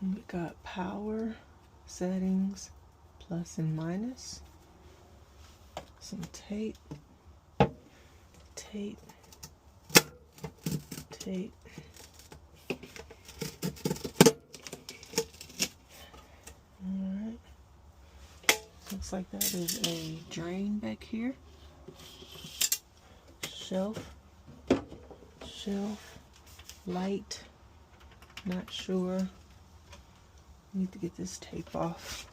And we got power, settings, plus and minus, some tape, tape, tape. Alright. Looks like that is a drain back here. Shelf, light, not sure. Need to get this tape off.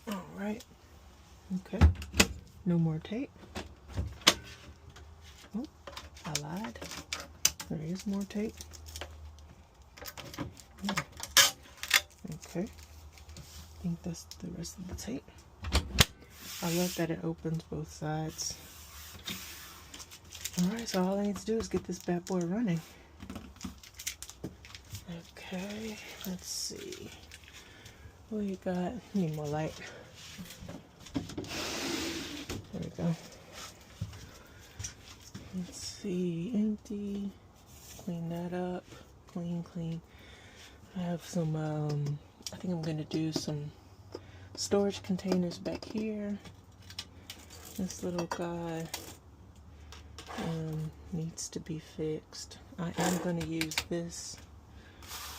Alright. Okay. No more tape. Oh, I lied. There is more tape. Okay. I think that's the rest of the tape. I love that it opens both sides. Alright, so all I need to do is get this bad boy running. Okay, let's see. What you got? Need more light. There we go. Let's see. Empty. Clean that up. Clean. I have some, I think I'm going to do some storage containers back here. This little guy needs to be fixed. I am going to use this.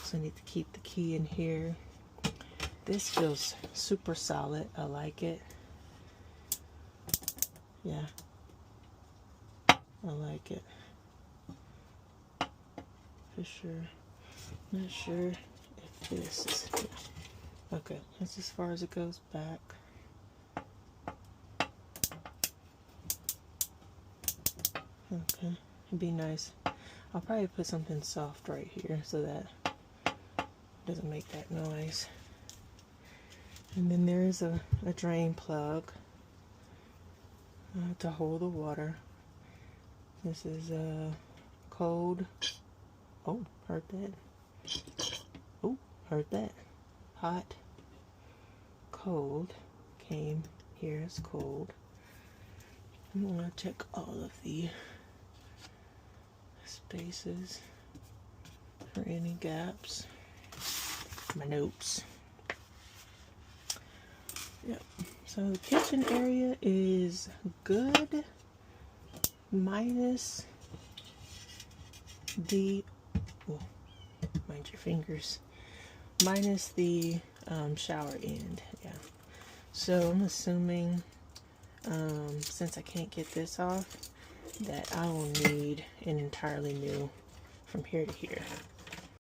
So I need to keep the key in here. This feels super solid. I like it. Yeah. I like it. For sure. Not sure if this is... Yeah. Okay, that's as far as it goes back. Okay, it'd be nice. I'll probably put something soft right here so that doesn't make that noise. And then there's a drain plug to hold the water. This is cold. Oh, heard that. Oh, heard that. Hot, cold. Came here as cold. I'm gonna check all of the spaces for any gaps. My notes. Yep. So the kitchen area is good, minus the, oh, mind your fingers, minus the shower end. Yeah. So I'm assuming, since I can't get this off, that I will need an entirely new from here to here.